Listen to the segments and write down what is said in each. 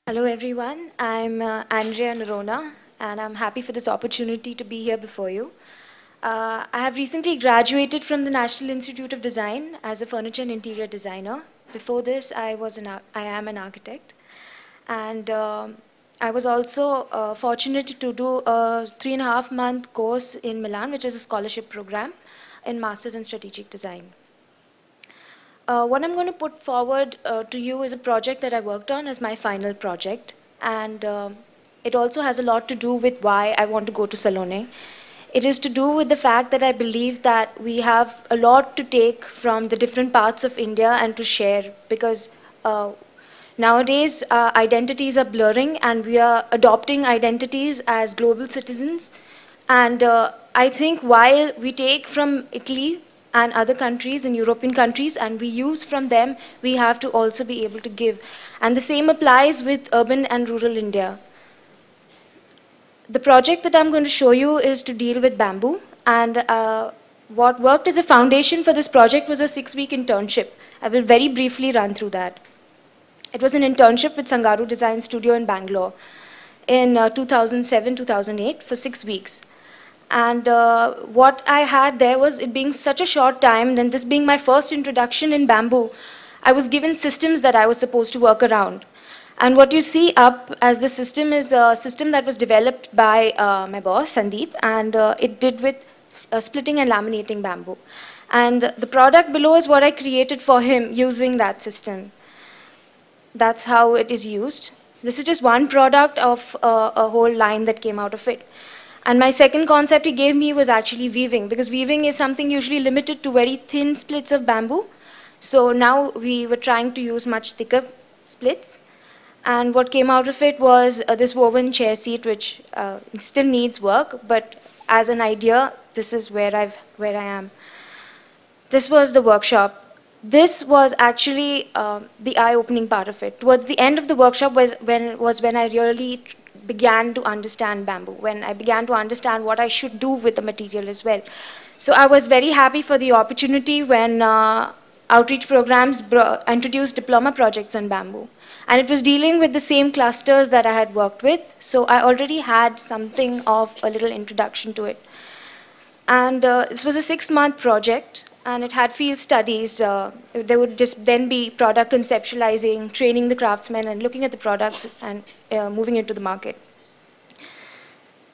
Hello everyone, I'm Andrea Noronha and I'm happy for this opportunity to be here before you. I have recently graduated from the National Institute of Design as a furniture and interior designer. Before this, I am an architect, and I was also fortunate to do a 3.5 month course in Milan, which is a scholarship program in Masters in Strategic Design. What I'm going to put forward to you is a project that I worked on as my final project, and it also has a lot to do with why I want to go to Salone. It is to do with the fact that I believe that we have a lot to take from the different parts of India and to share, because nowadays identities are blurring and we are adopting identities as global citizens. And I think while we take from Italy and other countries in European countries and we use from them, we have to also be able to give. And the same applies with urban and rural India. The project that I'm going to show you is to deal with bamboo. And what worked as a foundation for this project was a 6-week internship. I will very briefly run through that. It was an internship with Sangaru Design Studio in Bangalore in 2007-2008 for 6 weeks. And what I had there was, it being such a short time, then this being my first introduction in bamboo, I was given systems that I was supposed to work around. And what you see up as the system is a system that was developed by my boss, Sandeep, and it did with splitting and laminating bamboo. And the product below is what I created for him using that system. That's how it is used. This is just one product of a whole line that came out of it. And my second concept he gave me was actually weaving, because weaving is something usually limited to very thin splits of bamboo. So now we were trying to use much thicker splits. And what came out of it was this woven chair seat, which still needs work, but as an idea, this is where I am. This was the workshop. This was actually the eye-opening part of it. Towards the end of the workshop was when I really began to understand bamboo, when I began to understand what I should do with the material as well. So I was very happy for the opportunity when outreach programs introduced diploma projects on bamboo. And it was dealing with the same clusters that I had worked with, so I already had something of a little introduction to it. And this was a 6-month project, and it had field studies. There would just then be product conceptualizing, training the craftsmen, and looking at the products and moving into the market.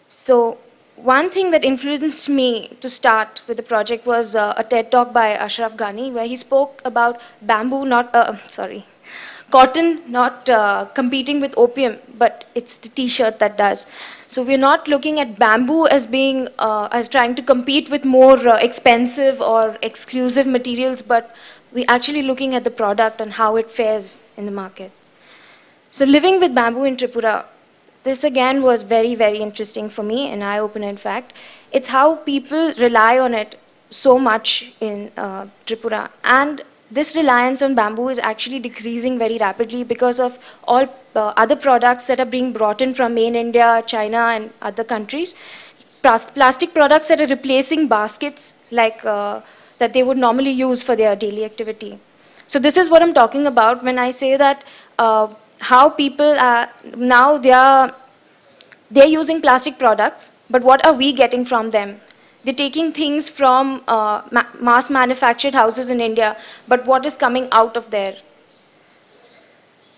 So one thing that influenced me to start with the project was a TED talk by Ashraf Ghani, where he spoke about bamboo cotton not competing with opium, but it's the t-shirt that does. So we're not looking at bamboo as being as trying to compete with more expensive or exclusive materials, but we're actually looking at the product and how it fares in the market. So living with bamboo in Tripura, this again was very, very interesting for me, an eye-opener in fact. It's how people rely on it so much in Tripura, and this reliance on bamboo is actually decreasing very rapidly because of all other products that are being brought in from main India, China and other countries. Plastic products that are replacing baskets like that they would normally use for their daily activity. So this is what I'm talking about when I say that how people are now they're using plastic products, but what are we getting from them? They're taking things from mass manufactured houses in India, but what is coming out of there?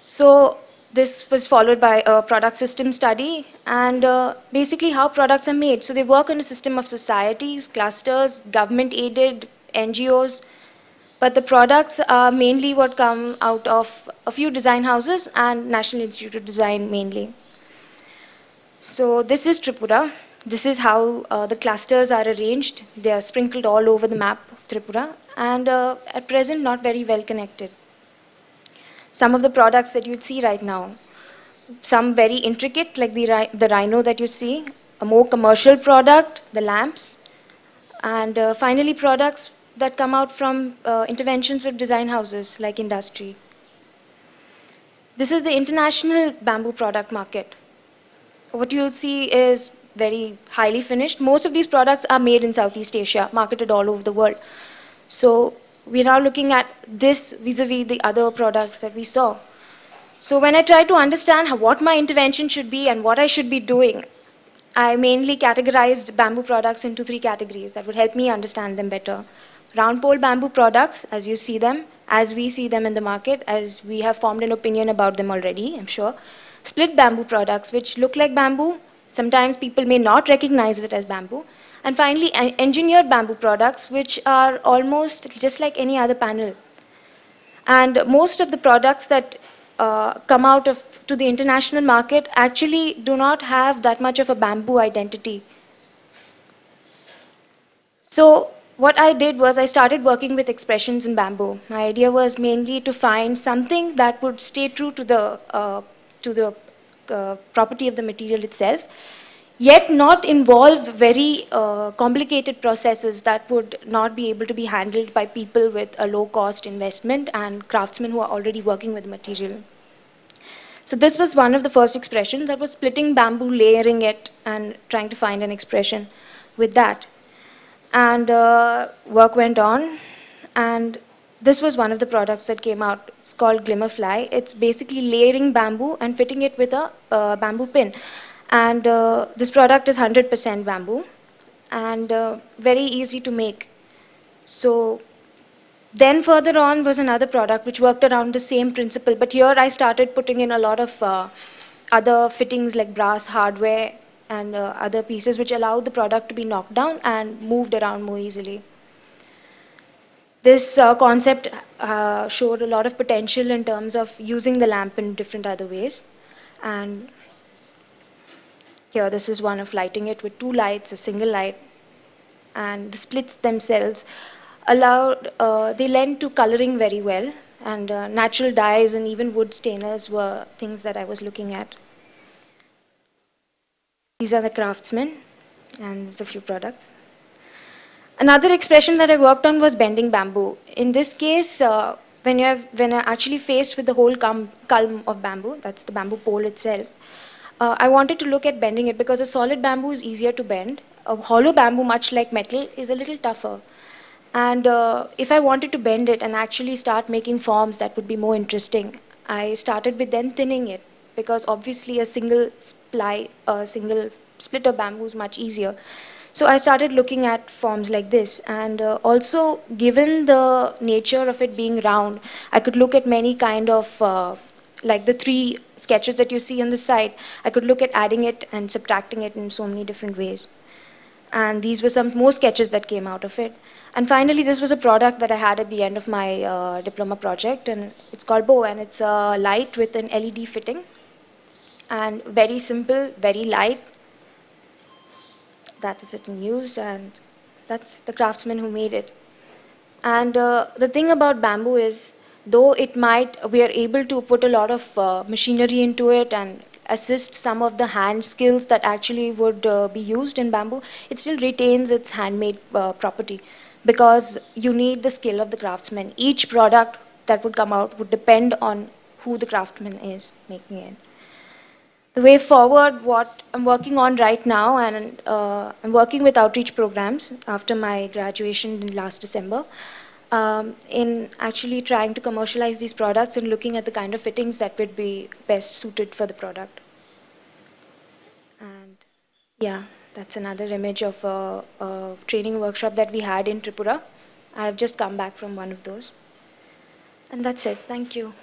So this was followed by a product system study and basically how products are made. So they work on a system of societies, clusters, government aided, NGOs, but the products are mainly what come out of a few design houses and National Institute of Design mainly. So this is Tripura. This is how the clusters are arranged. They are sprinkled all over the map of Tripura and at present not very well connected. Some of the products that you'd see right now, some very intricate like the rhino that you see, a more commercial product, the lamps, and finally products that come out from interventions with design houses like industry. This is the international bamboo product market. What you'll see is very highly finished. Most of these products are made in Southeast Asia, marketed all over the world. So we're now looking at this vis-a-vis the other products that we saw. So when I try to understand what my intervention should be and what I should be doing, I mainly categorized bamboo products into three categories that would help me understand them better. Round pole bamboo products, as you see them, as we see them in the market, as we have formed an opinion about them already, I'm sure. Split bamboo products, which look like bamboo. Sometimes people may not recognize it as bamboo. And finally, engineered bamboo products, which are almost just like any other panel. And most of the products that come out of to the international market actually do not have that much of a bamboo identity. So what I did was I started working with expressions in bamboo. My idea was mainly to find something that would stay true to the property of the material itself, yet not involve very complicated processes that would not be able to be handled by people with a low cost investment and craftsmen who are already working with the material. So this was one of the first expressions, that was splitting bamboo, layering it, and trying to find an expression with that. And work went on, and this was one of the products that came out. It's called Glimmerfly. It's basically layering bamboo and fitting it with a bamboo pin. And this product is 100% bamboo and very easy to make. So then further on was another product which worked around the same principle, but here I started putting in a lot of other fittings like brass hardware and other pieces which allowed the product to be knocked down and moved around more easily. This concept showed a lot of potential in terms of using the lamp in different other ways. And here this is one of lighting it with two lights, a single light, and the splits themselves they lend to coloring very well, and natural dyes and even wood stainers were things that I was looking at. These are the craftsmen and the few products. Another expression that I worked on was bending bamboo. In this case, when you're actually faced with the whole culm of bamboo, that's the bamboo pole itself, I wanted to look at bending it because a solid bamboo is easier to bend. A hollow bamboo, much like metal, is a little tougher. And if I wanted to bend it and actually start making forms that would be more interesting, I started with then thinning it, because obviously a single split of bamboo is much easier. So I started looking at forms like this, and also given the nature of it being round, I could look at many kind of, like the three sketches that you see on the side, I could look at adding it and subtracting it in so many different ways. And these were some more sketches that came out of it. And finally, this was a product that I had at the end of my diploma project, and it's called Bow, and it's a light with an LED fitting, and very simple, very light. That is it in use, and that's the craftsman who made it. And the thing about bamboo is, though we are able to put a lot of machinery into it and assist some of the hand skills that actually would be used in bamboo, it still retains its handmade property, because you need the skill of the craftsman. Each product that would come out would depend on who the craftsman is making it. The way forward, what I'm working on right now, and I'm working with outreach programs after my graduation in last December, in actually trying to commercialize these products and looking at the kind of fittings that would be best suited for the product. And yeah, that's another image of a training workshop that we had in Tripura. I have just come back from one of those. And that's it. Thank you.